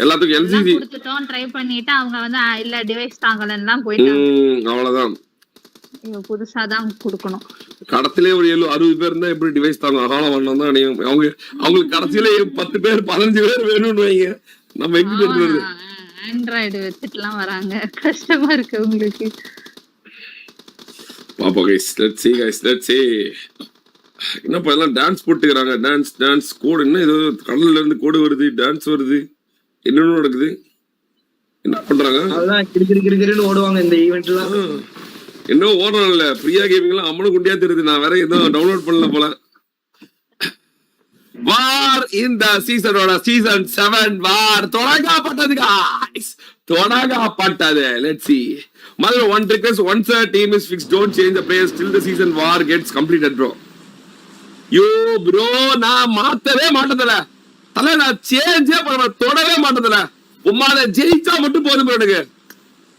எல்லாத்துக்கும் எல்சிசி கொடுத்துட்டோம் ட்ரை பண்ணிட்டு அவங்க வந்து இல்ல டிவைஸ் தாங்கலன்னு தான் போயிட்டாங்க. அவ்வளவுதான். புதுசா தான் கொடுக்கணும். கடத்திலே ஒரு 60 பேர் இருந்தா எப்படி டிவைஸ் தாங்க அகால வண்ணம் தான் அணியும். அவங்களுக்கு கடைசியில 10 பேர் 15 பேர் வேணும்னு வைங்க. நம்ம எங்க வருது ஆண்ட்ராய்டு வச்சுட்டுலாம் வராங்க. கஷ்டமா இருக்கு உங்களுக்கு. பாப்பா guys let's see guys let's see. என்னப்பா எல்லாம் டான்ஸ் போட்டுக்கிறாங்க. டான்ஸ் கோடு என்ன ஏதோ கடல்ல இருந்து கோடு வருது டான்ஸ் வருது என்னென்ன நடக்குது என்ன பண்றாங்க. அதான் கிறுகிறுன்னு ஓடுவாங்க இந்த ஈவென்ட்லாம். என்ன ஓடுறாங்கல்ல பிரியா கேமிங்லாம் அம்மனு குண்டியா தெரியுது. நான் வேற எதுவும் டவுன்லோட் பண்ணல போல. வார் இந்த சீசனோட சீசன் 7 வார் தொடங்கப்பட்டது guys. தொடங்கப்பட்டது. Let's see. Mother one request once a team is fixed don't change the players till the season war gets completed bro. Yo bro நான் மாத்தவே மாட்டதல. தல நான் சேஞ்சே பண்ண தொடவே மாட்டதல. உம்மால ஜெயிச்சா மட்டும் போதும் bro எனக்கு.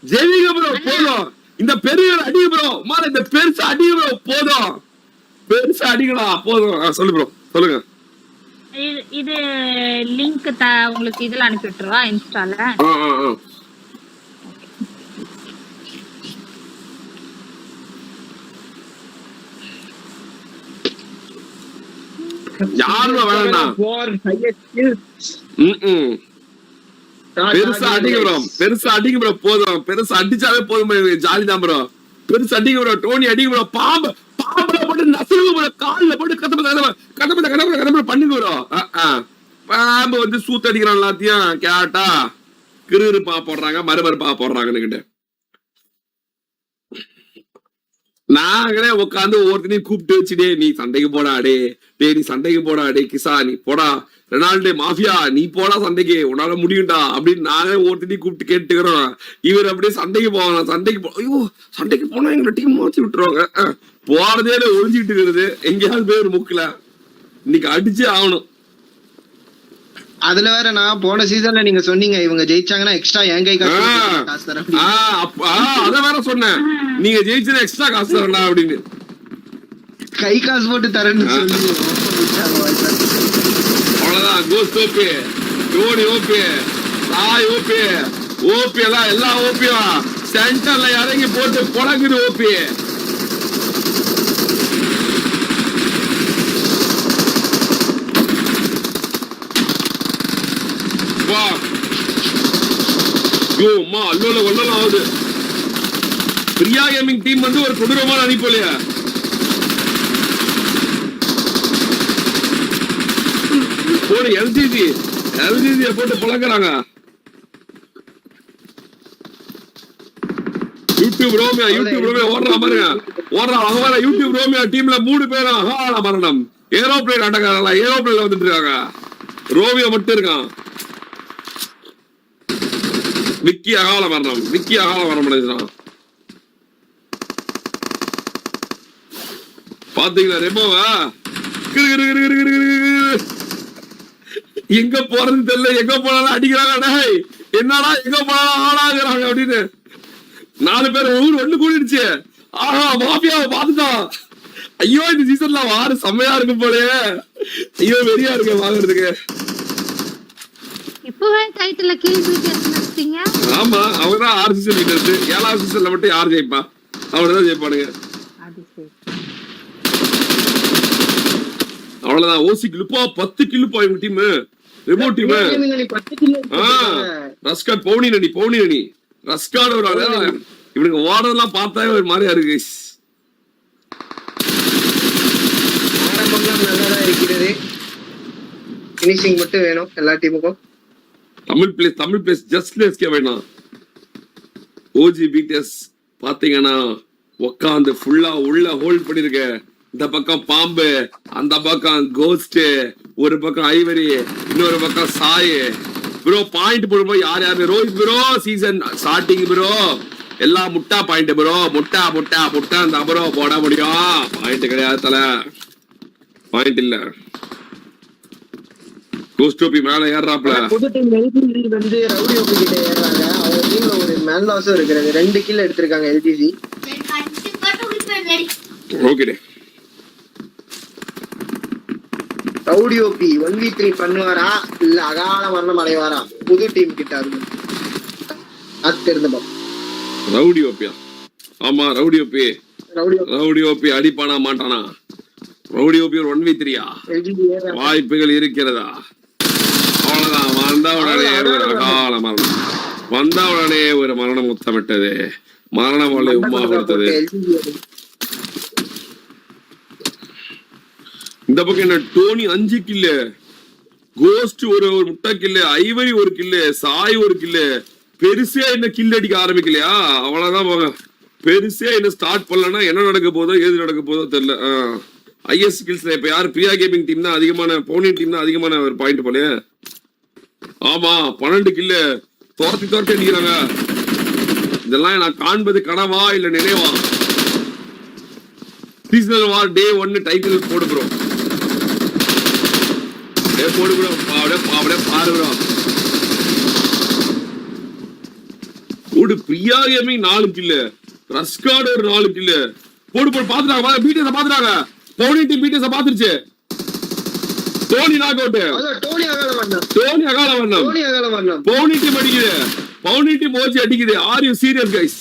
ஜெயிங்க bro போதும். இந்த பெரிய அடி bro. உம்மால இந்த பெருசு அடி bro போதும். பெருசு அடிங்களா போதும். சொல்லு bro சொல்லுங்க. இது லிங்க் உங்களுக்கு இதல அனுப்பி விட்டுறவா இன்ஸ்டால. யாரும் வேணாம். பெருசா அடிங்க ப்ரோ பெருசா அடிங்க ப்ரோ போதும். பெருசா அடிச்சாவே போதும் ஜாலி தான் ப்ரோ. பெருசா அடிங்க ப்ரோ டோனி அடிங்க ப்ரோ. பாம்புல போட்டு நசுங்க ப்ரோ கால்ல போட்டு கதப்பட பண்ணுங்க ப்ரோ. பாம்பு வந்து சூத்து அடிக்கிறான் எல்லாத்தையும் கேட்டா கிரு பா போடுறாங்க மறுபா போடுறாங்கன்னு கிட்ட நாங்களே உட்காந்து ஒவ்வொருத்தனையும் கூப்பிட்டு வச்சுடே நீ சண்டைக்கு போடா அடே நீ சண்டைக்கு போடா அடே கிசா நீ போடா ரெனால்டே மாஃபியா நீ போடா சண்டைக்கு உன்னால முடியும்டா அப்படின்னு நாங்களே ஒவ்வொருத்தனையும் கூப்பிட்டு கேட்டுக்கிறோம். இவர் அப்படியே சண்டைக்கு போவாங்க. சண்டைக்கு ஐயோ சண்டைக்கு போனா எங்களை டீம் மாத்தி விட்டுருவாங்க. போறதே ஒழிஞ்சுக்கிட்டு இருக்கிறது எங்கேயாவது பேர் முக்கல. இன்னைக்கு அடிச்சே ஆகணும். அதுல வேற நான் போன சீசன்ல நீங்க சொன்னீங்க இவங்க ஜெயிச்சாங்கன்னா எக்ஸ்ட்ரா என் கை காசு தரேன். அத வேற சொன்னேன் நீங்க ஜெயிச்சா எக்ஸ்ட்ரா காசு தரேன்டா அப்படின்னு. கை காசு போட்டு தரேன்னு சொல்லி அவ்வளவுதான். Ghost OP Dhoni OP Sai OP OP எல்லாம் ஓபியா சென்டர்ல இறங்கி போட்டு பொழங்குது ஓபி. பிரியா கேமிங் டீம் வந்து ஒரு கொடூரமான அனுப்பலையா. ஒரு எல்ஜிஜி போட்டு பழக்கிறாங்க. யூடியூப் ரோமியா ஓடுறா பாருங்க ஓடுறா அவங்க வேற யூடியூப் ரோமியா டீம்ல 3 பேரும் அகால மரணம். ஏரோப்ளேன் ஆட்டக்காரங்களா ஏரோப்ளேன்ல வந்துட்டு இருக்காங்க. ரோமியா மட்டும் இருக்கான். விக்கி அகால மரணம் பண்ணிடுறான். பாத்தீங்களா ரெமோவா எங்க போறது தெரியல. எங்க போனாலும் அடிக்கிறாங்க. என்னடா எங்க போனாலும் ஆளாகிறாங்க அப்படின்னு 4 பேர் ஊர் ஒண்ணு கூடிடுச்சு. ஆஹா மாஃபியாவை பாத்துட்டான். ஐயோ இந்த சீசன்ல வாரு செம்மையா இருக்கு போலே. ஐயோ வெறியா இருக்கு வாங்குறதுக்கு. இப்பவே டைட்டில்ல கேள்வி கேட்டீங்க. ஆமா அவர்தான் 6 சீசன் லீடர்ஸ். 7வது சீசன்ல மட்டும் யார் ஜெயிப்பா? அவர்தான் ஜெயிப்பானுங்க. அவ்வளவுதான். ஓசி கிலுப்பா 10 கிலுப்பா இவங்க டீம் ரிமோட் டீம். ரஸ்காட் பவுனி ரஸ்காட் ஒரு ஆளு. இவனுக்கு ஓடுறதெல்லாம் பார்த்தாவே ஒரு மாதிரியா இருக்கு. ஆரம்பம்லாம் நல்லதா இருக்கிறது. ஃபினிஷிங் மட்டும் வேணும் எல்லா டீமுக்கும். தமிழ் பிளேஸ் ஜஸ்ட் லேஸ்கே வேணாம். ஓஜி பிடிஎஸ் பாத்தீங்கன்னா உட்காந்து ஃபுல்லா உள்ள ஹோல்ட் பண்ணிருக்க. இந்த பக்கம் பாம்பு அந்த பக்கம் கோஸ்ட் ஒரு பக்கம் ஐவரி இன்னொரு பக்கம் சாய் ப்ரோ. பாயிண்ட் போடும்போது யார் Rohit bro season starting bro எல்லாம் முட்டா பாயிண்ட் ப்ரோ. முட்டா அந்த ப்ரோ போட முடியும். பாயிண்ட் கிடையாது தல பாயிண்ட் இல்ல. கோஸ்டோபி மேல ஏறாப்ல. புது டீம் எல்ஜிசி வந்து ரவுடி ஓபி கிட்ட ஏறாங்க. அவங்க டீம்ல ஒரு மேன் லாஸும் இருக்குது. 2 கில் எடுத்துருக்காங்க எல்ஜிசி. ஓகே ரவுடி ஓபி 1v3 பண்ணுவாரா இல்ல அகால மரணம் அடைவாரா? புது டீம் கிட்ட அது தெரிஞ்ச ரவுடி ஓபியா? ஆமா rowdy OP. Rowdy rowdy OP அடிப்பானா மாட்டானா? ரவுடி ஓபி ஒரு 1v3-யா? வாய்ப்புகள் இருக்கிறதா? அவ்வளவுதான். வந்தவுடனே ஒரு அகால மரணம். வந்தவுடனே ஒரு மரணம் முத்தமிட்டது. மரணம் அவளை உமா கொடுத்தது. இந்த பக்கம் என்ன டோனி 5 கில்லு, கோஸ்ட் ஒரு முட்டை கில்லு, ஐவரி ஒரு கில்லு, சாய் ஒரு கில்லு. பெருசே என்ன கில் அடிக்க ஆரம்பிக்கலையா? அவ்வளவுதான் போங்க. பெருசே என்ன ஸ்டார்ட் பண்ணலன்னா என்ன நடக்க போதோ ஏது நடக்க போதோ தெரியல. ஐஎஸ் ஸ்கில்ஸ்ல இப்ப யாரு பிரியா கேமிங் டீம் தான் அதிகமான, பவுனிங் டீம் தான் அதிகமான ஒரு பாயிண்ட் போல. ஆமா 12 கில்லு துரத்தி அடிக்கிறாங்க. இதெல்லாம் நான் காண்பது கனவா இல்ல நினைவா? சீசனல் வார் டே 1 டைட்டில் போடு ப்ரோ. போடு ப்ரோ. அப்படியே பாரு ப்ரோ. போடு. பிரியா கேமிங் 4 கில்லு, ரஸ்கார்ட் ஒரு 4 கில்லு. போடு பாத்துட்டாங்க. பிடிஎஸ் பாத்துட்டாங்க. பவுனிங் டீம் பிடிஎஸ் பாத்துருச்சு. Tony knock டோனி அகால வண்ணம். பவுனிங் டீம் அடிக்குது. பவுனிங் டீம் ஓச்சி அடிக்குது. Are you serious guys?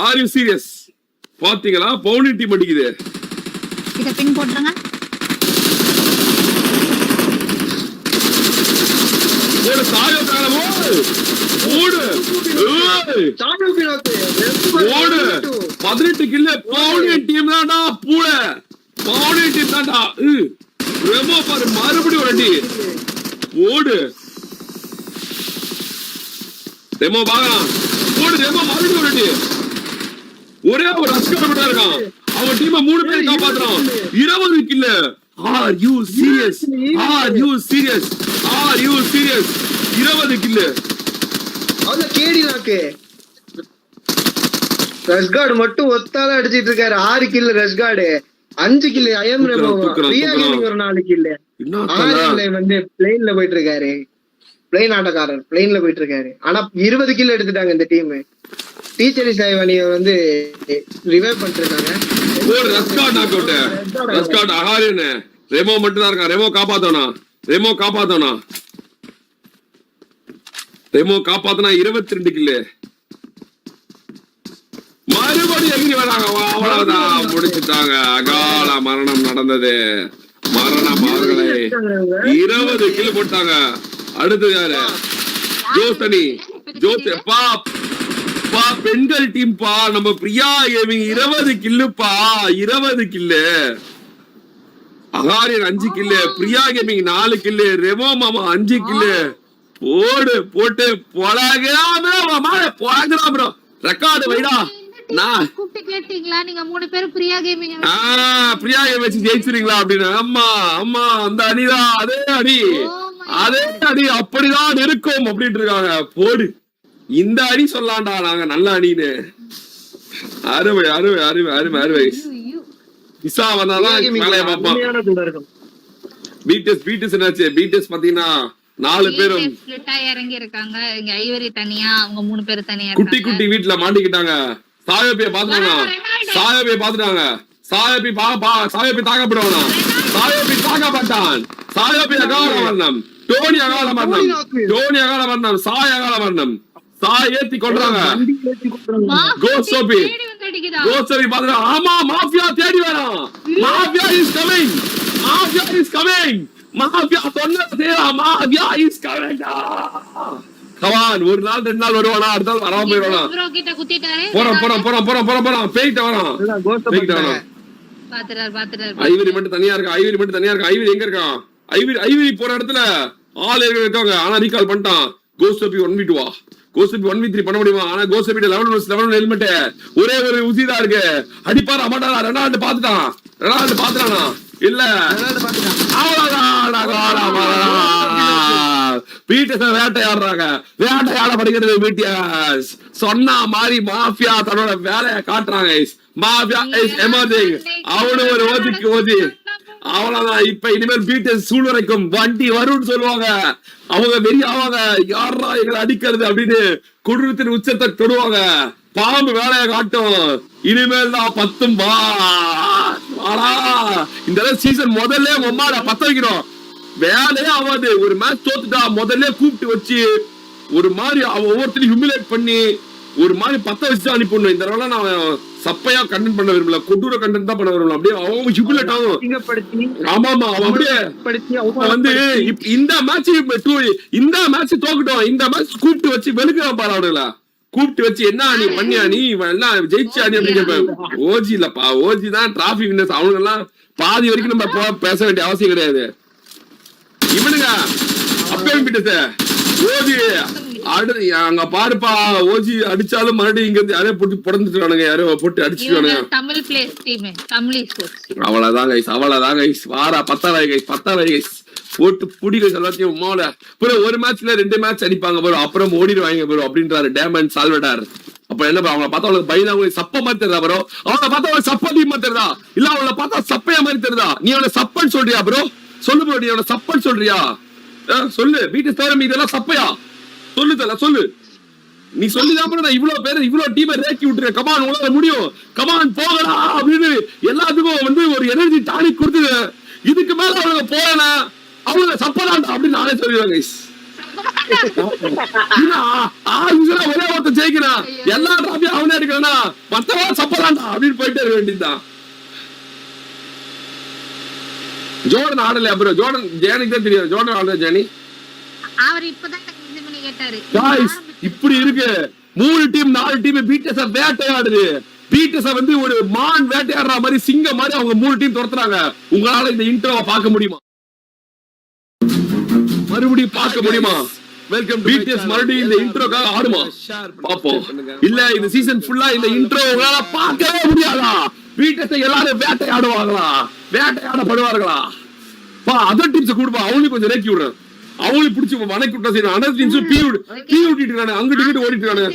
Are you serious? பாத்தீங்களா? பவுனிங் டீம் அடிக்குது. இத பின் போடுங்க. போடு சாயோ காலமோ. போடு. போடு. 18 கில்லு பவுனிங் டீம் தான்டா. பூள பவுனிங் டீம் தான்டா. ரெமோ பாரு மறுபடியும் ஒரு அடி. போடு. ரெமோ பாக்கலாம். போடு. ரெமோ மறுபடியும் ஒரு அடி. ஒரே ஒரு ரஸ்கர் மட்டும் இருக்கான். அவன் டீமை 3 பேர் காப்பாத்துறான். 20 kill. Are you serious? Are you serious? Are you serious? 20 kill. அவன் கேடி நாக்கு. ரஸ்கார்ட் மட்டும் ஒத்தால அடிச்சிட்டு இருக்காரு. 6 கில்லு ரஸ்கார்டு, 5 கில்லு ஐஎம் ரெமோ, பிரியா கேமிங் ஒரு 4 கில்லு. வந்து பிளேன்ல போயிட்டு இருக்காரு. பிளேன் ஆட்டக்காரர் பிளேன்ல போயிட்டு இருக்காரு. ஆனா 20 கில்லு எடுத்துட்டாங்க இந்த டீம். டீச்சர் சாய்வானிய வந்து ரிவைவ் பண்ணிருக்காங்க. ஒரு ரஸ்கார்ட் நாக் அவுட். ரஸ்கார்ட் அகாரியனே. ரெமோ மட்டும் தான் இருக்கான். ரெமோ காப்பாத்தோனா. ரெமோ காப்பாத்தோனா. ரெமோ காப்பாத்தனா 22 கில்லு. மறுபடியும் எகிரி வராங்க. அவ்வளவுதான் முடிச்சுட்டாங்க. அகால மரணம் நடந்தது. மரணம் அவர்களை 20 கில்லு போட்டாங்க. அடுத்து யாரு? ஜோசனி. ஜோஸ் பா பெண்கள் டீம் பா. நம்ம பிரியா கேமிங் 20 கில்லுப்பா. 20 கில்லு. அகாரியன் 5 கில்லு, பிரியா கேமிங் 4 கில்லு, ரெமோ மாமா 5 கில்லு. போட்டு பொழகிறாம் ப்ரோ. ரெக்கார்டு வைடா. நான் கூப்பிட்டு கேட்டீங்களா நீங்க 3 பேரும் பிரியா கேமிங்? பிரியா கேமிங் வச்சு ஜெயிச்சிருங்களா அப்படின்னு. ஆமா அந்த அடிதான். அதே அடி அப்படிதான் இருக்கும் அப்படின்ட்டு இருக்காங்க. போடு. இந்த அடி சொல்லாண்டா நாங்க நல்ல அடின்னு. அருமை அருமை அருமை அருமை அருமை. இசா வந்தாதான் மேலே பார்ப்போம். பிடிஎஸ் என்னாச்சு? பிடிஎஸ் பாத்தீங்கன்னா 4 பேரும் இறங்கி இருக்காங்க. இங்க ஐவரி தனியா, அவங்க 3 பேர் தனியா. குட்டி குட்டி வீட்டுல மாட்டிக்கிட்டாங்க. சாயோபிய பாத்துட்டாங்க. சாயோபி தாக்கப்படுவானா? சாயோபி தாக்கப்பட்டான். சாயோபி அகால மரணம். டோனி அகால மரணம். சாய் அகால மரணம். சாய் ஏத்தி கொள்றாங்க. கோஸ்டோபி பாத்துட்டாங்க. ஆமா மாஃபியா தேடி வரான். Mafia is coming. Mafia Gawan ஒரு நாள் 2 நாள் வருவானா? அடுத்த நாள் வராம போயிடுவானா? போறோம் பேய்கிட்ட வரான். ஐவரி மட்டும் தனியா இருக்கா. ஐவரி எங்க இருக்கான்? ஐவரி போற இடத்துல ஆள் இருக்காங்க. ஆனா ரீகால் பண்ணிட்டான். கோஸ்டோபி 1v2 கோஸ்டோபி 1v3 பண்ண முடியுமா? ஆனா கோஸ்டோபி 11 ஹெல்மெட் ஒரே ஒரு உசிதா இருக்கு. அடிப்பாரா மாட்டாரா? ரெனால்டு பாத்துட்டானா? இல்ல வேட்டையாடப்படுகிறது. பிடிஎஸ் சொன்ன மாதிரி மாஃபியா தன்னோட வேலையை காட்டுறாங்க. Mafia is emerging. அவனு ஒரு ஓதி அவ்வளவுதான். இப்ப இனிமேல் பிடிஎஸ் சூழ்நிலைக்கும் வண்டி வரும்னு சொல்லுவாங்க. அவங்க வெறியாவாங்க. யாரா எங்களை அடிக்கிறது அப்படின்னு குடும்பத்தின் உச்சத்தை தொடுவாங்க. பாம்பு வேலையை காட்டும். இனிமேல் தான் 10 இந்த சீசன் முதல்ல உம்மாட 10 வைக்கிறோம். வேலையே ஆகாது. ஒரு மேட்ச் தோத்துட்டா முதல்ல கூப்பிட்டு வச்சு ஒரு மாதிரி அவன் ஒவ்வொருத்தரையும் ஹியூமிலேட் பண்ணி ஒரு மாதிரி பத்த வச்சு அனுப்பிடணும். இந்த தடவை நான் சப்பையா கண்டென்ட் பண்ண விரும்பல, கொடூர கண்டென்ட் தான் பண்ண விரும்பல. அப்படியே அவன் ஹியூமிலேட் ஆகும். ஆமா அவன் அப்படியே வந்து இந்த மேட்ச் தோக்கட்டும், இந்த மேட்ச் கூப்பிட்டு வச்சு வெளுக்கிறான் பாரு அவனுங்கள, கூப்பிட்டு வச்சு என்ன நீ பண்ணியா, நீ என்ன ஜெயிச்சா நீ அப்படின்னு கேட்பேன். ஓஜி இல்லப்பா, ஓஜி தான் டிராஃபிக் வின்னர்ஸ். அவனுங்க எல்லாம் பாதி வரைக்கும் நம்ம பேச வேண்டிய அவசியம் கிடையாது. இவனுங்க அப்பயும் பிடிச்ச ஓஜி அங்க பாருப்பா, ஓஜி அடிச்சாலும் மறுபடியும் இங்க இருந்து யாரோ போட்டு புடந்துட்டு யாரோ போட்டு அடிச்சுட்டானுங்க. தமிழ் பிளேஸ் டீம் தமிழ் அவ்வளவுதான் கைஸ் வாரா பத்தாவாய் கைஸ் போட்டு புடி கைஸ் எல்லாத்தையும் உமாவில அப்புறம் ஒரு மேட்ச்ல 2 மேட்ச் அடிப்பாங்க ப்ரோ, அப்புறம் ஓடிடுவாங்க ப்ரோ அப்படின்றாரு டேமன் சால்வடார். அப்ப என்ன ப்ரோ, அவங்கள பார்த்தா அவங்களுக்கு பயந்து அவங்களுக்கு சப்ப மாதிரி தெரியுதா ப்ரோ? அவங்கள பார்த்தா அவங்களுக்கு சப்ப டீமா தெரியுதா, இல்ல அவங்கள பார்த்தா சப்பையா மாதிரி தெரியுதா? நீ அவனை சப்பன்னு சொல்றியா ப்ரோ? சொல்லு ப்ரோ, நீ அவனை சப்பன்னு சொல்றியா? சொல்லு, வீட்டு தவிர இதெல்லாம் சப்பையா? சொல்லு நீ சொல்லிதான் ப்ரோ நான் இவ்வளவு டீமை ரேக்கி விட்டுருக்கேன். கமான் உங்களால முடியும், கமான் போகலாம் அப்படின்னு எல்லாத்துக்கும் வந்து ஒரு எனர்ஜி டானிக் கொடுத்து இதுக்கு மேல அவங்க போறேன்னா அவங்க சப்பதாண்டா அப்படின்னு நானே சொல்லிடுவேன் கைஸ். ஒரே ஒருத்தர் ஜெயிக்கிறான், எல்லா டிராபியும் அவனே எடுக்கிறானா, மத்தவா சப்பதாண்டா அப்படின்னு போயிட்டே இருக்க வேண்டியதுதான். ஜோர்டன் ஆடலையா ப்ரோ? ஜோர்டன் ஜேனிக்கு தான் தெரியும். ஜோர்டன் ஆடல ஜேனி அவர் இப்பதான் கேட்டாரு. गाइस இப்படி இருக்கு 3 டீம் 4 டீம் பீட்டஸ வேட்டையாடுது. பீட்டஸ வந்து ஒரு மான் வேட்டையாடுற மாதிரி சிங்கம் மாதிரி அவங்க 3 டீம் துரத்துறாங்க. உங்களால இந்த இன்ட்ரோவை பார்க்க முடியுமா? மறுபடியும் பார்க்க முடியுமா? வெல்கம் பீட்டஸ் மறுபடியும் இந்த இன்ட்ரோக்காக ஆடுமா பாப்போம். இல்ல இந்த சீசன் ஃபுல்லா இந்த இன்ட்ரோ உங்களால பார்க்கவே முடியாதா? பீட்டஸை எல்லாரும் வேட்டையாடுவாங்களா, வேட்டையாடப்படுவார்களா? பா அதர் டீம்ஸ் கூடுப்பா, அவங்களுக்கு கொஞ்சம் ரேக்கி விடுறேன். அவங்களுக்கு பிடிச்சி வணக்கி விட்டா சரி. அனதர் டீம்ஸ் பீ விட்டுட்டு இருக்கானே, அங்கிட்டு இங்கிட்டு ஓடிட்டு இருக்கானே.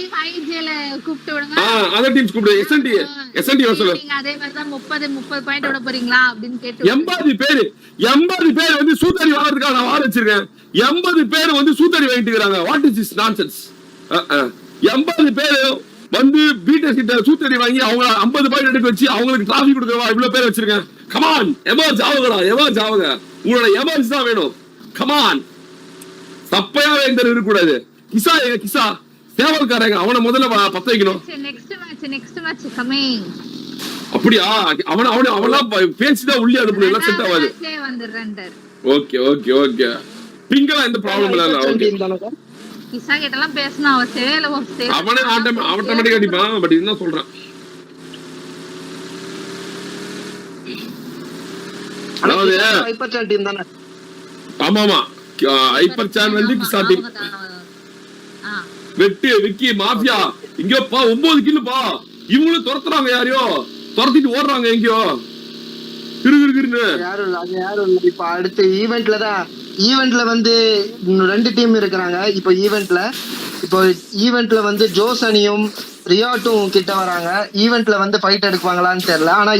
கூப்பிட்டு விடுங்க. அதர் டீம்ஸ் கூப்பிடு. எஸ்என்டி வர சொல்லு. நீங்க அதே மாதிரி தான் 30 பாயிண்ட் விட போறீங்களா அப்படின்னு கேட்டு 80 பேர் வந்து சூத்தடி வாங்குறதுக்காக நான் வார வச்சிருக்கேன். 80 பேர் வந்து சூத்தடி வாங்கிட்டு இருக்காங்க. What is this nonsense? 80 பேர் வந்து பீட்டர்ஸ் கிட்ட சூத்தடி வாங்கி அவங்க 50 பாயிண்ட் எடுக்க வச்சு அவங்களுக்கு டிராஃபிக் கொடுக்கவா இவ்வளவு பேர் வச்சிருக்கேன். கமான் எமர்ஜ் ஆகுங்க, உங்களோட எமர்ஜ் தான் வேணும். கமான் சப்பையாவே இந்த இருக்கக்கூடாது. கிசா கிசா சேவல்காரங்க அவனை முதல்ல பத்த வைக்கணும். Next match coming. அப்படியா? அவன்லாம் பேசிதான் உள்ளே அனுப்பணும், எல்லாம் செட் ஆகாது. ஓகே பிங்கலாம் எந்த ப்ராப்ளம் இல்ல. ஓகே கிசா கிட்டலாம் பேசணும் அவசியமே இல்ல. அவனே ஆட்டோமேட்டிக்கா அடிப்பான். பட் இதுதான் சொல்றேன். அதாவது ஹைப்பர் டீம் தானே. ஆமா ஹைப்பர் சான் வந்து கிசா டீம். வெட்டு விக்கி மாஃபியா இங்கப்பா 9 கில்லுப்பா. இவங்களும் துரத்துறாங்க, யாரையோ துரத்திட்டு ஓடுறாங்க எங்கயோ கிருகிருன்னு. யாரும் இல்ல. இப்ப அடுத்த ஈவென்ட்ல வந்து 2 டீம் இருக்கிறாங்க. இப்போ ஈவென்ட்ல வந்து ஜோஸ் அணியும் ரியாட்டும் கிட்ட வராங்க. ஈவென்ட்ல வந்து ஃபைட் எடுப்பாங்களான்னு தெரியல. ஆனா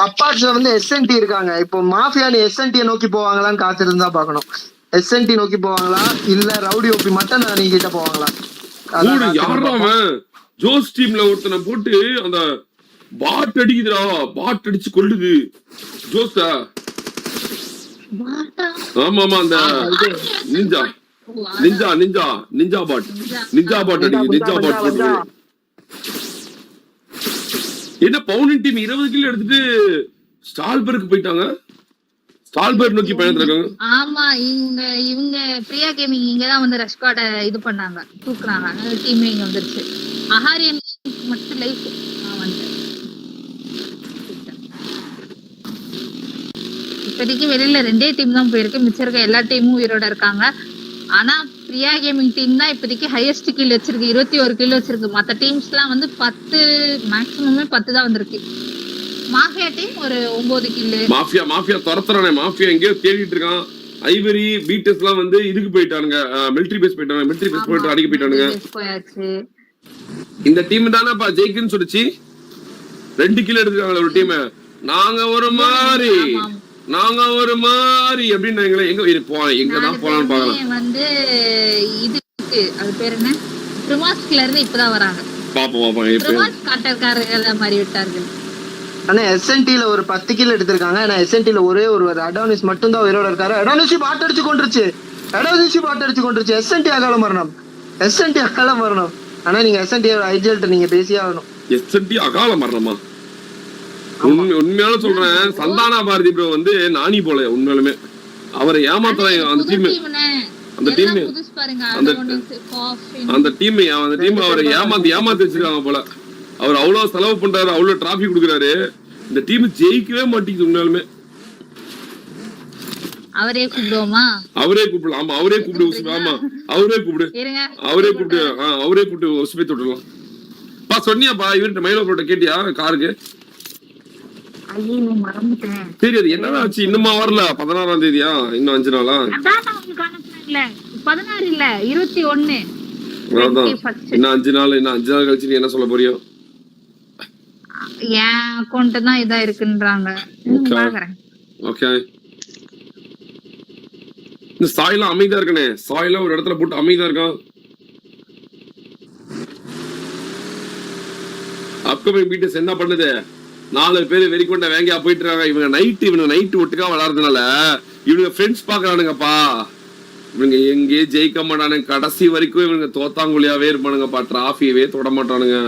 அப்பாட்ஸ்ல வந்து எஸ்என்டி இருக்காங்க. இப்போ மாஃபியானு எஸ்என்டியை நோக்கி போவாங்களான்னு காத்திருந்தா பாக்கணும். எஸ்என்டி நோக்கி போவாங்களா இல்ல ரவுடி ஓபி மட்டும் நீ கிட்ட போவாங்களா? ஜோஸ் டீம்ல ஒருத்தனை போட்டு அந்த பாட் அடிக்குதுடா, பாட் அடிச்சு கொல்லுது ஜோஸா. ஆமா அந்த நிஞ்சா பாட் அடிக்குது. நிஞ்சா பாட் போட்டு என்ன பவுனின் டீம் 20 கிலோ எடுத்துட்டு ஸ்டால்பர்க்கு போயிட்டாங்க. ஸ்டால்பர்க் நோக்கி பயணத்துல இருக்காங்க. ஆமா இவங்க பிரியா கேமிங் இங்கதான் வந்து ரஷ்காட இது பண்ணாங்க, தூக்குறாங்க. டீம் இங்க வந்துருச்சு. அஹாரியம் மட்டும் லைஃப் இப்போதைக்கு வெளியில 2 டீம் தான் போயிருக்கு. மிச்சம் இருக்க எல்லா டீமும் உயிரோட இருக்காங்க. ஆனா பிரியா கேமிங் டீம் தான் இப்போதைக்கு ஹையஸ்ட் கில் வச்சிருக்கு, 21 கில் வச்சிருக்கு. மத்த டீம்ஸ் எல்லாம் வந்து 10 மேக்ஸிமமே 10 தான் வந்திருக்கு. மாஃபியா டீம் ஒரு 9 கில். மாஃபியா துரத்துறானே, மாஃபியா எங்கேயோ தேடிட்டு இருக்கான். ஐவரி பீட்டஸ் எல்லாம் வந்து இதுக்கு போயிட்டானுங்க, மிலிட்டரி பேஸ் போயிட்டாங்க. மிலிட்டரி பேஸ் போயிட்டு அடிக்க போயிட்டானுங்க. இந்த டீம் தானேப்பா ஜெயிக்குன்னு சொல்லிச்சு. 2 கில் எடுத்துருக்காங்களே ஒரு டீம். நாங்க ஒரு மாதிரி அப்படின்னு எங்க போலாம், எங்கதான் போலாம்னு பாக்கலாம். வந்து இதுக்கு அது பேர் என்ன, ப்ரிமாஸ்ல இருந்து இப்பதான் வராங்க. பாப்போம் ப்ரிமாஸ் காட்டக்காரர்கள் மாதிரி விட்டார்கள். ஆனா எஸ்என்டில ஒரு 10 கில் எடுத்திருக்காங்க. ஆனா எஸ்என்டில ஒரே ஒரு அடானிஸ் மட்டும் தான் உயிரோட இருக்காரு. அடானிஸ் பாட் அடிச்சு கொண்டுருச்சு. கடவுசி பாட்டு அடிச்சு கொண்டுருச்சு. எஸ்என்டி அகால மரணம், எஸ்என்டி அகால மரணம். ஆனா நீங்க எஸ்என்டி ஐஜிஎல்ட்ட நீங்க பேசியே ஆகணும். எஸ்என்டி அகால மரணமா? உண்மையால சொல்றேன், சந்தானா பாரதி ப்ரோ வந்து நானி போல உண்மையாலுமே அவரை ஏமாத்துறாங்க. அந்த டீம் அவரை ஏமாத்தி வச்சிருக்காங்க போல. அவர் அவ்வளவு செலவு பண்றாரு, அவ்வளவு டிராஃபி கொடுக்குறாரு, இந்த டீம் ஜெயிக்கவே மாட்டேங்குது உண்மையாலுமே. அவரே கூப்பிடுவோமா? அவரே கூப்பிடலாம். ஆமா அவரே கூப்பிடு. ஆமா அவரே கூப்பிடு. அவரே கூப்பிட்டு உசுப்பி விட்டுடலாம். பா சொன்னியாப்பா இவர்கிட்ட மயிலோ போட்ட கேட்டியா காருக்கு? சரி அது என்னதான் ஆச்சு? இன்னுமா வரல? 16ஆம் தேதியா? இன்னும் 5 நாளா? 16 இல்ல 21. இன்னும் 5 நாள். இன்னும் 5 நாள் கழிச்சு நீ என்ன சொல்ல போறியோ? என் அக்கௌண்ட் தான் இதா இருக்குன்றாங்க. ஓகே இந்த சாயில அமைதியா இருக்கனே, சாயில ஒரு இடத்துல போட்டு அமைதியா இருக்கான். அப்கமிங் பீட்டர்ஸ் என்ன பண்ணுது? 4 பேர் வெறிக்கொண்ட வேங்கையா போயிட்டு இருக்காங்க. இவங்க நைட்டு ஒட்டுக்கா விளாடுறதுனால இவங்க ஃப்ரெண்ட்ஸ் பாக்குறானுங்கப்பா. இவங்க எங்கேயே ஜெயிக்க மாட்டானுங்க. கடைசி வரைக்கும் இவங்க தோத்தாங்குழியாவே இருப்பானுங்கப்பா. டிராஃபியவே தொட மாட்டானுங்க.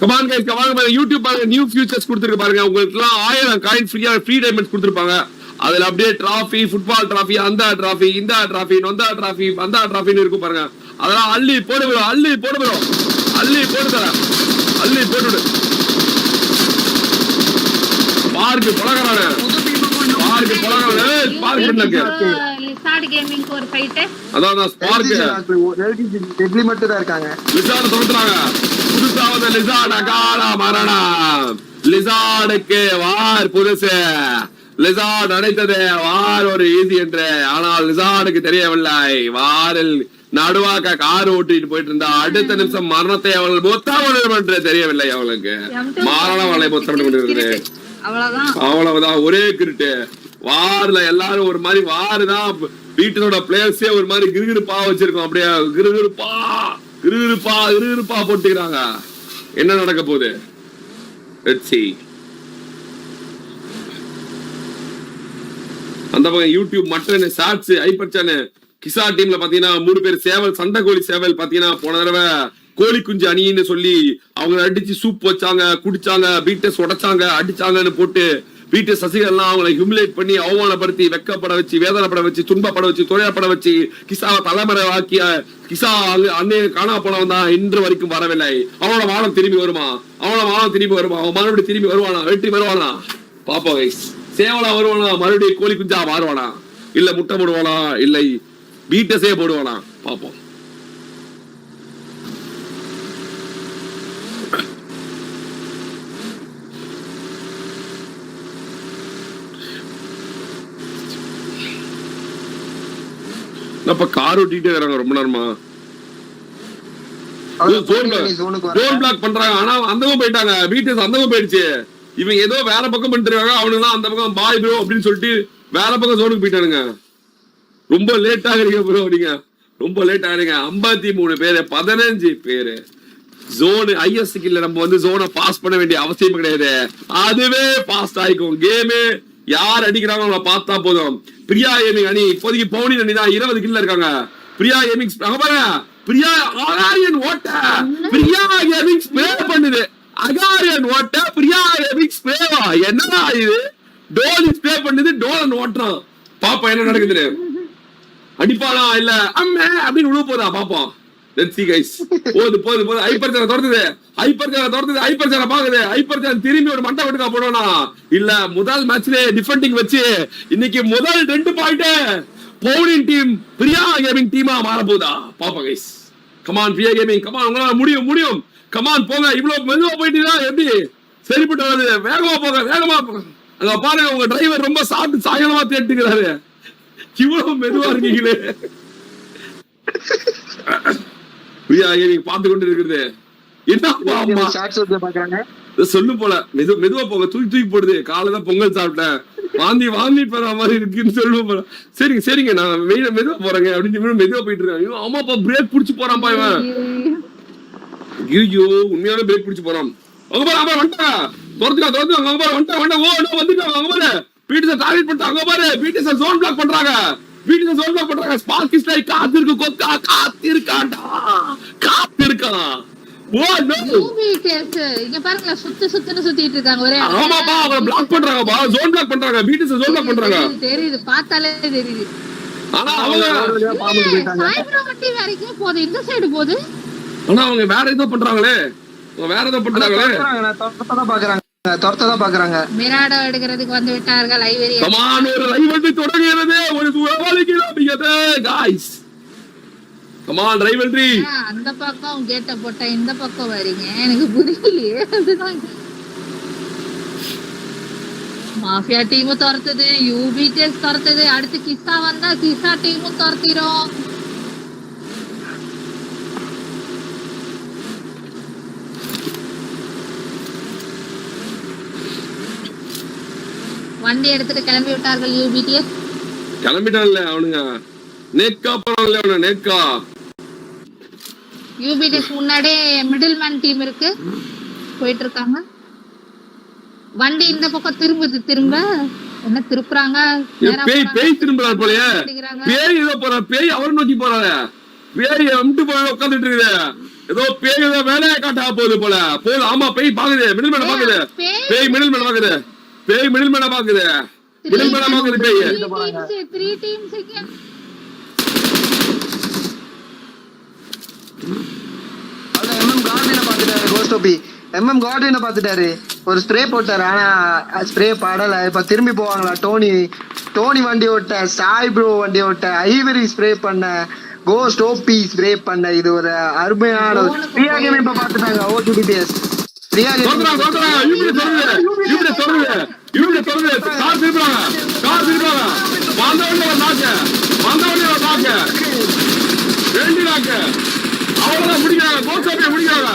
Come on guys come on. யூடியூப் பாருங்க, நியூ ஃபியூச்சர்ஸ் கொடுத்துருக்கு பாருங்க. உங்களுக்கு எல்லாம் 1000 காயின் ஃப்ரீ டைமண்ட்ஸ் கொடுத்துருப்பாங்க. அதுல அப்படியே டிராஃபி, ஃபுட்பால் டிராஃபி, அந்த டிராஃபி, இந்த டிராஃபி, நொந்த டிராஃபி, அந்த டிராஃபின்னு இருக்கும் பாருங்க. அதெல்லாம் அள்ளி போடு தர அள்ளி போட்டு பார்க்கு பழகிறானே. அதான் ஸ்பார்க் டெட்லி மட்டும் தான் இருக்காங்க. லிசார்ட் தோத்துறாங்க. புதுசா வந்த லிசார்ட் அகால மரணம். லிசார்டுக்கு வார் புதுசு. லிசார்ட் அடைத்தது வார் ஒரு ஈஸி என்று. ஆனால் லிசார்டுக்கு தெரியவில்லை. வாரில் நடுவாக்க கார் ஓட்டிட்டு போயிட்டு இருந்தா அடுத்த நிமிஷம் மரணத்தை அவள் பொத்தாமல் என்று தெரியவில்லை. அவளுக்கு மரண அவளை பொத்தமிட்டு கொண்டிருக்கிறது. அவ்வளவுதான். ஒரே கிரிட்டு. வார்ல எல்லாரும் ஒரு மாதிரி வாருதான் வீட்டோட பிளேயர்ஸே ஒரு மாதிரி கிருகிருப்பா வச்சிருக்கோம். அப்படியே கிருகிருப்பா போட்டுக்கிறாங்க. என்ன நடக்க போகுது? அந்த பக்கம் YouTube mutton shorts hyper channel கிசா டீம்ல பாத்தீங்கன்னா 3 பேர் சேவல், சண்டை கோழி சேவல் பாத்தீங்கன்னா போன தடவை கோழி குஞ்சு அணின்னு சொல்லி அவங்க அடிச்சு சூப் வச்சாங்க, குடிச்சாங்க, பீட்டஸ் உடைச்சாங்க, அடிச்சாங்கன்னு போட்டு பீட்டஸ் சசிகலாம் அவங்களை ஹியூமிலேட் பண்ணி அவமானப்படுத்தி வெக்கப்பட வச்சு, வேதனைப்பட வச்சு, துன்பப்பட வச்சு, தொழிலப்பட வச்சு கிசாவை தலைமுறை ஆக்கிய கிசா அன்னைய காணா போனவன் தான் இன்று வரைக்கும் வரவில்லை. அவனோட வானம் திரும்பி வருமா? அவன் மறுபடியும் திரும்பி வருவானா? வெற்றி வருவானா? பாப்பா கைஸ். சேவலா வருவானா? மறுபடியும் கோழி குஞ்சா மாறுவானா? இல்ல முட்டை போடுவானா? இல்லை பீட்டஸே போடுவானா? பாப்போம். கார் ஓட்டிட்டே வராங்க ரொம்ப நேரமா. ஜோன் பிளாக் பண்றாங்க. ஆனா அந்தவும் போயிட்டாங்க. பீட்டஸ் அந்தவும் போயிடுச்சு. இவங்க ஏதோ வேற பக்கம் பண்ணிட்டு இருக்காங்க. அவனுக்கு அந்த பக்கம் பாய் ப்ரோ அப்படின்னு சொல்லிட்டு வேற பக்கம் ஜோனுக்கு போயிட்டானுங்க. ரொம்ப லேட் ஆகுறீங்க ப்ரோ. நீங்க ரொம்ப லேட் ஆகுறீங்க. 53 பேரு 15 பேரு ஜோனு ஐஎஸ்க்கு இல்ல. நம்ம வந்து ஜோனை பாஸ் பண்ண வேண்டிய அவசியம் கிடையாது. அதுவே பாஸ் ஆயிக்கும். கேமு யார் அடிக்கிறாங்க அவங்கள பார்த்தா போதும். பிரியா கேமிங் அணி இப்போதைக்கு பவுனின் அணி தான் 20 கில்ல இருக்காங்க. பிரியா கேமிங் பாருங்க. பிரியா அகாரியன் ஓட்ட பிரியா கேமிங் ஸ்ப்ரே பண்ணுது. அகாரியன் ஓட்ட பிரியா கேமிங் ஸ்ப்ரேவா? என்னடா இது? டோல் ஸ்ப்ரே பண்ணுது, டோலன் ஓட்டுறான். பாப்பா என்ன நடக்குது? அடிப்பானா இல்ல அம்மே அப்படின்னு உழுவ போதா? பாப்போம். Let's see guys. போது ஹைப்பர் சேன தொடர்ந்து ஹைப்பர் சேன பாக்குது. ஹைப்பர் சேன திரும்பி ஒரு மண்டை விட்டுக்கா போடுவானா? இல்ல முதல் மேட்ச்ல டிஃபெண்டிங் வச்சு இன்னைக்கு முதல் 2 பாயிண்ட் பவுனின் டீம் பிரியா கேமிங் டீமா மாற போதா? பாப்பா guys. Come on Priya gaming, come on, உங்களால முடியும். கமான் போங்க. இவ்வளவு மெதுவா போயிட்டீங்கன்னா எப்படி சரிப்பட்டு வருது? வேகமா போங்க. அங்க பாருங்க, உங்க டிரைவர் ரொம்ப சாப்பிட்டு சாயலமா தேட்டுக்கிறாரு. இவ்வளவு மெதுவா இருக்கீங்களே. பிரியா கேமிங் பார்த்து கொண்டு இருக்கிறது என்ன சொல்லு போல. மெதுவா போங்க. தூக்கி போடுது. காலையில பொங்கல் சாப்பிட்டேன், வாந்தி போற மாதிரி இருக்குன்னு சொல்லு போல. சரிங்க நான் மெதுவா போறேங்க அப்படின்னு மெதுவா போயிட்டு இருக்கேன். ஆமாப்பா பிரேக் புடிச்சு போறான்ப்பா இவன். ஐயோ உண்மையான பிரேக் புடிச்சு போறான். அங்க பாரு வந்துட்டாங்க. துரத்துக்கா அங்க பாரு வந்துட்டாங்க. வந்துட்டாங்க அங்க பாரு. பீட்டர்ஸ் டார்கெட் பண்ணிட்டாங்க. அங்க பாரு பீட்டர்ஸ் ஜோன் பிளாக் பண்றாங்க. வீட்டுல சொல்ல பண்றாங்க ஸ்பார்க்கிஸ் லைக் காத்திருக்கு கொக்கா காத்திருக்காண்டா காத்திருக்கான். ஓ நோ இங்க பாருங்க சுத்துன்னு சுத்திட்டு இருக்காங்க ஒரே. ஆமாப்பா அவங்க பிளாக் பண்றாங்கப்பா, ஜோன் பிளாக் பண்றாங்க, வீட்டுல ஜோன் பிளாக் பண்றாங்க. தெரியுது பார்த்தாலே தெரியுது. ஆனா அவங்க சாய்ப்ரோ வண்டி வரைக்கும் போகுது, இந்த சைடு போகுது. ஆனா அவங்க வேற ஏதோ பண்றாங்களே, வேற ஏதோ பண்றாங்களே. துரத்ததான் பாக்குறாங்க. மிராடோ எடுக்கிறதுக்கு வந்து விட்டார்கள் ஐவரி. கமான் ஒரு லைவ் வந்து தொடங்குகிறது. ஒரு சுழவாளிக்கு நம்பிக்கை गाइस. Come on rivalry. அந்த பக்கம் கேட்ட போட்டா இந்த பக்கம் வரீங்க எனக்கு புரியலையே. அதுதான் மாஃபியா டீம் துரத்துது, யூபிடிஎஸ் துரத்துது, அடுத்து கிசா வந்தா கிசா டீமும் துரத்திரும். வண்டி எடுத்துட்டு கிளம்பி விட்டார்கள் யூபிடிஎஸ். கிளம்பிட்டான்ல அவனுங்க, நேக்கா போறான்ல அவன நேக்கா. யூபிடிஎஸ் முன்னாடியே மிடில் மேன் டீம் இருக்கு, போயிட்டு இருக்காங்க. வண்டி இந்த பக்கம் திரும்புது, திரும்ப என்ன திருப்புறாங்க. பேய் திரும்புறாரு போலயே, பேய் ஏதோ போற, பேய் அவரை நோக்கி போறாரு. பேய் எம்ட்டு போய் உட்காந்துட்டு இருக்குது, ஏதோ பேய் ஏதோ வேலையை காட்டா போகுது போல போகுது. ஆமா பேய் பாக்குது, மிடில் மேன பாக்குது, பேய் மிடில் மேன பாக்குது, பேய் மிடில் மேன பாக்குது, மிடில் மேன பாக்குது பேய். 3 டீம்ஸ் இங்க. அத எம்எம் கார்டனை பாத்துட்டாரு கோஸ்டோபி. எம்எம் கார்டனை பாத்துட்டாரு, ஒரு ஸ்ப்ரே போட்டாரு. ஆனா ஸ்ப்ரே படல. இப்ப திரும்பி போவாங்களா? டோனி வண்டி ஓட்ட, சாய் ப்ரோ வண்டி ஓட்ட, ஐவரி ஸ்ப்ரே பண்ண, கோஸ்ட் ஓபி ஸ்ப்ரே பண்ண. இது ஒரு அருமையான பிரியா கேம் இப்ப பாத்துட்டாங்க. ஓடிபிஎஸ் பிரியா கேம் கார் திரும்புறாங்க. வந்தவனே ஒரு நாக்கு, ரெண்டு நாக்கு, அவ்வளவுதான் முடிக்கிறாங்க. கோசாபியை முடிக்கிறாங்க.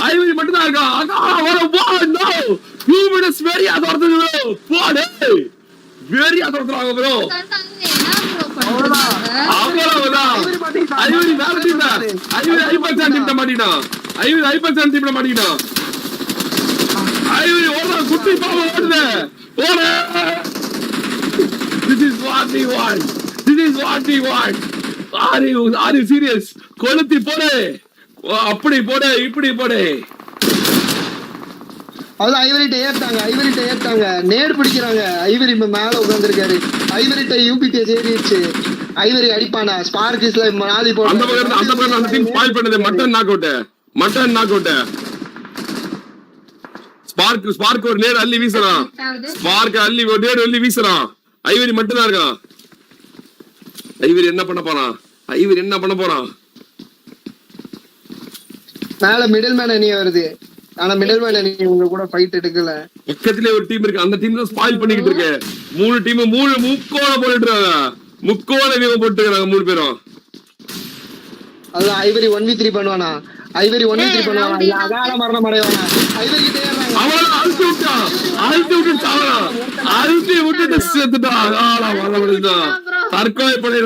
ஐவரி மட்டும் தான் இருக்கா. வெறியா துரத்துறாங்க ப்ரோ. அவ்வளவுதான். ஐவரி வேற டீம், ஐவரி ஹைப்பர் டீம்ல மாட்டினான். ஐவரி ஓடுற குட்டி பாவம் ஓடுது. This is what we want. Are you serious? கொளுத்தி போடு, அப்படி போடு, இப்படி போடு. அதான் ஐவரிட்ட ஏத்தாங்க, நேர் பிடிக்கிறாங்க. ஐவரி மேல உட்கார்ந்துருக்காரு. ஐவரிட்ட யூபிடிஎஸ் ஏறிடுச்சு. ஐவரி அடிப்பானா? ஸ்பார்க்கிஸ்ல நாலி போடு. அந்த பக்கம் அந்த டீம் ஸ்பாயில் பண்ணது. Mutton knock out. ஸ்பார்க் ஒரு நேர் அள்ளி வீசுறான். ஒரு நேர் அள்ளி வீசுறான். ஐவரி மட்டும் தான் இருக்கான். ஐவரி என்ன பண்ண போறான்? மேல மிடில் மேன் அணி வருது. ஆனா மிடில் மேன் அணி உங்க கூட ஃபைட் எடுக்கல. பக்கத்துல ஒரு டீம் இருக்கு, அந்த டீம் தான் ஸ்பாயில் பண்ணிக்கிட்டு இருக்கு. 3 டீம் முக்கோண போட்டுட்டு இருக்காங்க. முக்கோண வியூ போட்டு இருக்காங்க 3 பேரும். அதான் ஐவரி 1v3 பண்ணுவானா? அகால மரணம் அடைவானா? ஐவரி கிட்ட ஏறாங்க. அவள அழுத்தி விட்டுட்டு செத்துட்டான். அகால மரணம் அடைந்தான். தற்கொலை படை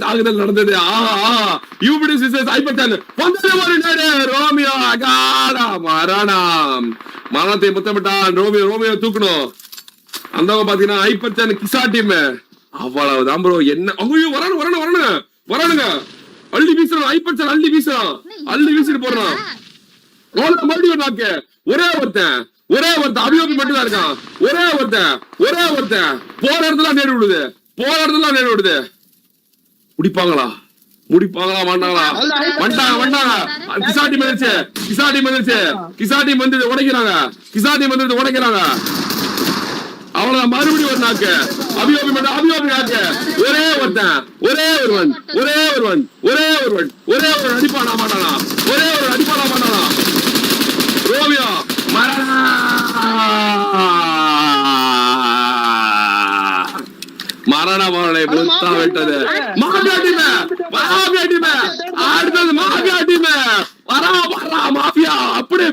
தாக்குதல் நடந்தது. யூபிடிஎஸ் ஐபட்டன் ரோமியோ அகால மரணம். மரணத்தை முத்தமிட்டான். ரோமியோ தூக்கணும். அந்த பாத்தீங்கன்னா ஐபட்டன் கிசா டீம். அவ்வளவுதான் ப்ரோ. என்ன வரானுங்க. அள்ளி வீசுறான். ஐபட்டன் அள்ளி வீசிட்டு போறான். மறுபடியும் நாக்கு. ஒரே ஒருத்தன் அபியோபி மட்டும் தான் இருக்கான். ஒரே ஒருத்தன் போற இடத்துல நேடு விடுது. முடிப்பாங்களா மாட்டாங்களா? வந்துட்டாங்க. கிசாட்டி வந்து உடைக்கிறாங்க. அவ்வளவுதான். மறுபடியும் ஒரு நாக்கு. அபியோபி நாக்கு. ஒரே ஒருவன் அடிப்பானா மாட்டானா? ரோமியோ மரண முத்தா விட்டது. மாஃபியா டீம் அடுத்தது. மாஃபியா அப்படியே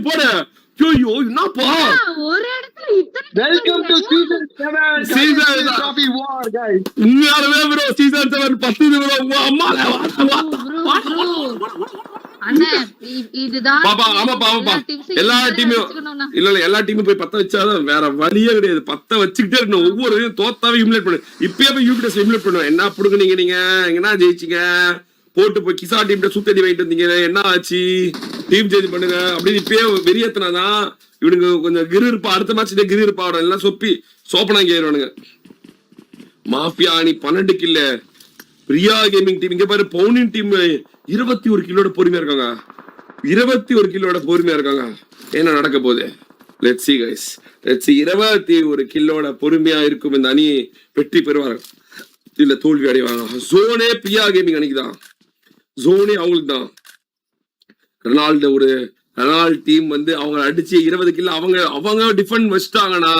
போடு. ஐயோ என்னப்பா. ஒரு இடத்துல இத்தனை welcome to season 7 trophy war guys. உண்மையாவே ப்ரோ சீசன் 7 10 ப்ரோ. அம்மால அண்ணா இதுதான் பாப்பா ஆமாப்பா எல்லா டீமும் இல்ல எல்லா டீமும் போய் 10 வச்சாதான் வேற வழியே கிடையாது. 10 வச்சுக்கிட்டே இருக்கணும். ஒவ்வொரு தோத்தாவே இம்யூலேட் பண்ணு. இப்பயே போய் யூபிஎஸ் இம்யூலேட் பண்ணுவேன். என்ன புடுங்குனீங்க நீங்க, என்ன ஜெயிச்சீங்க, போட்டு போய் கிசா டீம் சூத்தடி வாங்கிட்டு வந்தீங்க, என்ன ஆச்சு, டீம் சேஞ்ச் பண்ணுங்க அப்படின்னு இப்பயே வெறியத்தினாதான் இவனுக்கு கொஞ்சம் கிரு இருப்பா. அடுத்த மேட்ச் கிரு இருப்பா, எல்லாம் சொப்பி சோப்பனாங்க ஏறுவானுங்க. மாஃபியா அணி 12 கில்ல, பிரியா கேமிங் டீம் இங்க பாரு, பவுனின் டீம் 21 கிலோட பொறுமையா இருக்காங்க. 21 கிலோட பொறுமையா இருக்காங்க. என்ன நடக்க போகுது? Let's see guys, let's see. 21 கிலோட பொறுமையா இருக்கும் இந்த அணி வெற்றி பெறுவாங்க இல்ல தோல்வி அடைவாங்க. ஜோனே பிரியா கேமிங் அணிக்குதான், ஜோனே அவங்களுக்கு தான். ரெனால்டு டீம் வந்து அவங்க அடிச்சு 20 கிலோ அவங்க டிஃபெண்ட் வச்சுட்டாங்கன்னா,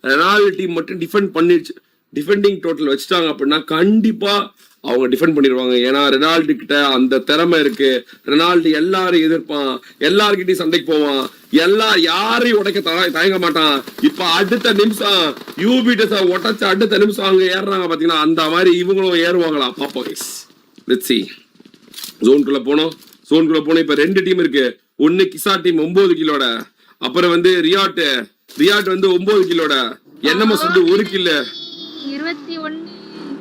ரெனால்டு டீம் மட்டும் டிஃபெண்ட் பண்ணிடுச்சு, டிஃபெண்டிங் டோட்டல் வச்சுட்டாங்க அப்படின்னா கண்டிப்பா அவங்க டிஃபெண்ட் பண்ணிடுவாங்க. ஏன்னா ரெனால்டு கிட்ட அந்த திறமை இருக்கு. ரெனால்டு எல்லாரும் எதிர்ப்பான், எல்லார்கிட்டையும் சண்டைக்கு போவான், யாரையும் உடைக்க தயங்க மாட்டான். இப்ப அடுத்த நிமிஷம் யூபிடஸ் உடைச்ச அடுத்த நிமிஷம் அவங்க ஏறுறாங்க பாத்தீங்கன்னா, அந்த மாதிரி இவங்களும் ஏறுவாங்களா பாப்போம். Let's see. ஜோனுக்குள்ள போனோம். இப்ப 2 டீம் இருக்கு. ஒன்னு கிசா டீம் 9 கிலோட, அப்புறம் வந்து ரியாட் வந்து 9 கிலோட, என்எம்எஸ் வந்து 1 கிலோ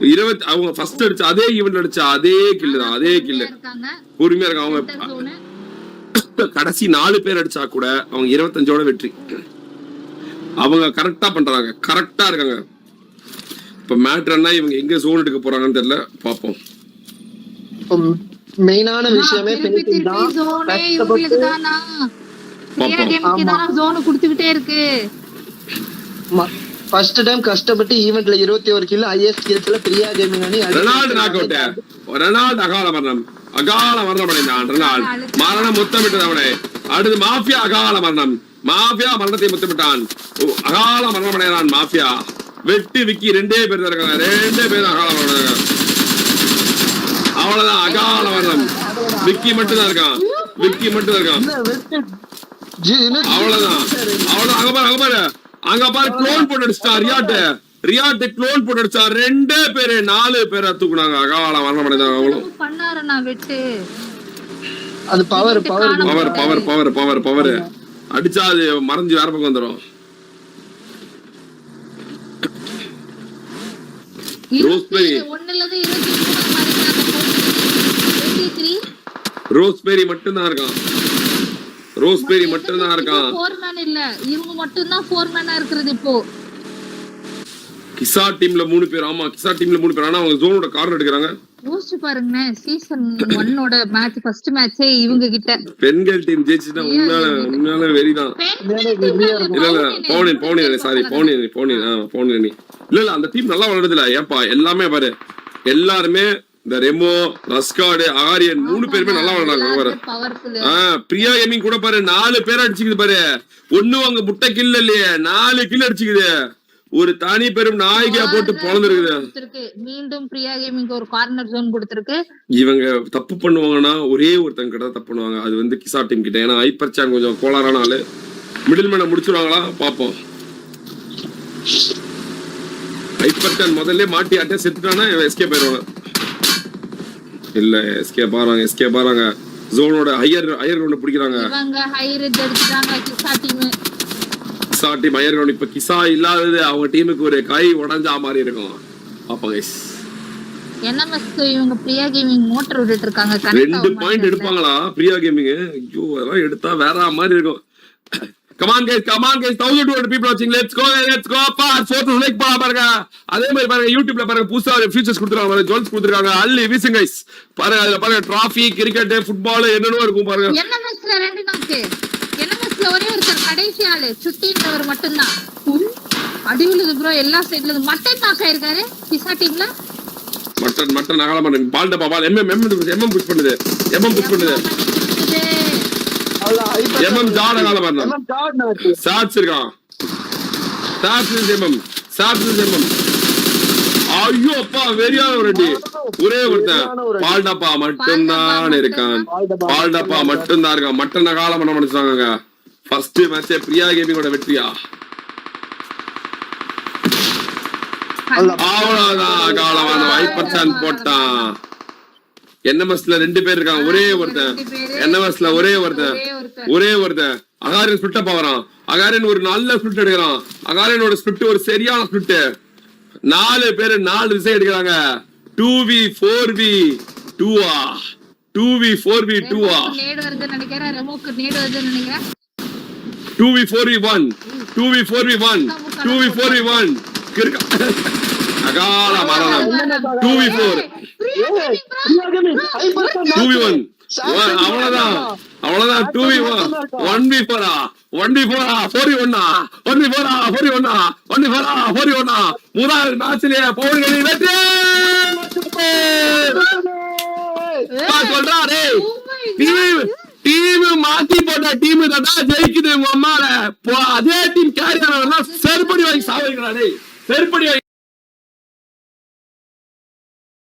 20 அவங்க ஃபர்ஸ்ட் அடிச்ச அதே ஈவென்ட் அடிச்ச அதே கில்லு தான், அதே கில்லு பொறுமையா இருக்காங்க. அவங்க கடைசி 4 பேர் அடிச்சா கூட அவங்க 25ஓட வெற்றி. அவங்க கரெக்டா பண்றாங்க, கரெக்டா இருக்காங்க. இப்ப மேட்டர்னா இவங்க எங்க ஜோன் எடுக்க போறாங்கன்னு தெரியல, பாப்போம். மெயினான விஷயமே குடுத்துக்கிட்டே இருக்கு. ஃபர்ஸ்ட் டைம் கஷ்டப்பட்டு ஈவென்ட்ல 21 கிலோ ஹையஸ்ட் கில்ஸ்ல பிரியா கேமிங் அணி. Renault knock out. ரெனால்டு அகால மரணம் அடைந்தான். ரெனால்டு மரணம் முத்தமிட்டது அவனை. அடுத்து மாஃபியா அகால மரணம். மாஃபியா மரணத்தை முத்தமிட்டான். அகால மரணம் அடைகிறான் மாஃபியா. வெட்டி விக்கி 2 பேர் தான் இருக்காங்க. 2 பேர் அகால மரணம். அவ்வளவுதான், அகால மரணம். விக்கி மட்டும் தான் இருக்கான். அவ்வளவுதான். அங்க பாரு க்ளோன் போட்டு அடிச்சான் ரியாட் க்ளோன் போட்டு அடிச்சா. 2 பேரு 4 பேரை தூக்குனாங்க. அகால மரணம் அடைந்தாங்க. அவ்வளவு பண்ணாரண்ணா வெட்டு. அது பவர் அடிச்சா அது மறைஞ்சு வேற பக்கம் வந்துடும். ரோஸ்பெரி மட்டும்தான் இருக்கான். ஃபோர்மேன் இல்ல, இவங்க மட்டும் தான் ஃபோர்மேனா இருக்குது இப்போ. கிசா டீம்ல 3 பேர். ஆமா, கிசா டீம்ல 3 பேர். ஆனா அவங்க ஜோனோட கார்னர் எடுக்கறாங்க. யோசிச்சு பாருங்க, சீசன் 1ஓட மேட்ச் ஃபர்ஸ்ட் மேட்சே இவங்க கிட்ட பெண்கள் டீம் ஜெயிச்சிட்டா உண்மையால வெரிதான். இல்ல பவுனி இல்ல அந்த டீம் நல்லா விளையாடுதுல. ஏப்பா எல்லாமே பாரு, எல்லாருமே இந்த ரெமோ, ரஸ்கார்டு, ஆரியன் 3 பேருமே நல்லா விளையாடுறாங்க பாரு. பிரியா கேமிங் கூட பாரு 4 பேர் அடிச்சுக்குது பாரு. ஒண்ணு அங்க முட்டை கில் இல்லையே, 4 கில் அடிச்சுக்குது. ஒரு தனி பெரும் நாயகியா போட்டு பொழந்துருக்குது. மீண்டும் பிரியா கேமிங் ஒரு கார்னர் ஜோன் கொடுத்திருக்கு. இவங்க தப்பு பண்ணுவாங்கன்னா ஒரே ஒருத்தங்க கிட்ட தப்பு பண்ணுவாங்க, அது வந்து கிசா டீம் கிட்ட. ஏன்னா ஹைப்பர் சான் கொஞ்சம் கோளாறான ஆளு. மிடில் மேன முடிச்சுடுவாங்களா பாப்போம். ஹைப்பர் சான் முதல்ல மாட்டி அட்டை செத்துட்டானா எஸ்கேப் ஆயிடுவாங்க. இல்ல எஸ்கேப் ஆறாங்க. ஜோனோட ஹையர் கிரவுண்ட் பிடிக்கிறாங்க. இவங்க ஹையர் அடிச்சாங்க கிசா டீம். கிசா டீம் ஹையர் கிரவுண்ட். இப்ப கிசா இல்லாதது அவங்க டீமுக்கு ஒரு கை உடைஞ்சா மாதிரி இருக்கும். பாப்போம் गाइस. என்எம்எஸ் இவங்க பிரியா கேமிங் மோட்டர் விட்டுட்டு இருக்காங்க. 2 பாயிண்ட் எடுப்பாங்களா பிரியா கேமிங்? ஐயோ அதெல்லாம் எடுத்தா வேற மாதிரி இருக்கும். Come on guys, 1200 people watching. Let's go fast. Fourth like பாருங்க. அதே மாதிரி பாருங்க யூடியூப்ல பாருங்க, புதுசா ஃபியூச்சர்ஸ் கொடுத்துருக்காங்க பாருங்க, ஜோன்ஸ் கொடுத்துருக்காங்க. அள்ளி வீசுங்க गाइस. பாருங்க அதுல பாருங்க டிராஃபி, கிரிக்கெட், ஃபுட்பால் என்னென்னவோ இருக்கும் பாருங்க. என்எம்எஸ்ல 2 நாக்கு. என்எம்எஸ்ல ஒரே ஒருத்தர் கடைசி ஆளு சுட்டின்றவர் மட்டும்தான். அடிவுலது ப்ரோ எல்லா சைடுல மட்டன் நாக்கா இருக்காரு கிசா டீம்ல. மட்டன் நகல மாட்டேன். பால் டப்பா பால் எம்எம் புஷ் பண்ணுது. எம்எம் ஜாட கால மாட்டேன். சாட்ஸ் இருக்கான். எம்எம். ஐயோ அப்பா வெறியான ஒரு அடி. ஒரே ஒருத்தன் பால் டப்பா மட்டும்தான் இருக்கான். மட்டன் நகால பண்ண முடிச்சாங்க. ஃபர்ஸ்ட் மேட்ச் பிரியா கேமிங்கோட வெற்றியா? அவ்வளவுதான். காலமான ஹைப்பர் சான் போட்டான். NMSல 2 பேர் இருக்காங்க, ஒரே ஒருத்தன். NMSல ஒரே ஒருத்தன் அகாரின் ஸ்பிளிட் அப் ஆவறான். அகாரின் ஒரு நல்ல ஸ்பிளிட் எடுக்கிறான். அகாரினோட ஸ்பிளிட் ஒரு சரியான ஸ்பிளிட். 4 பேர் 4 திசை எடுக்கிறாங்க. 2v4v2 2v4v2 நேடு வருதுன்னு நினைக்கிறேன். ரெமோக்கு நேடு வருதுன்னு நினைக்கிறேன். 2v4v1 2v4v1 அகால மரணம். 2v4 2v1 அவ்வளவுதான் 2v1 1v4 4v1 முதல் மேட்ச்லயே பவுல்களின் வெற்றி சொல்றா. டீம் மாத்தி போட்ட டீம் தான் ஜெயிக்குது. உங்க அம்மால அதே டீம் கேரி ஆனவங்க செருப்படி வாங்கி சாவிக்கிறாடே, செருப்படி வாங்கி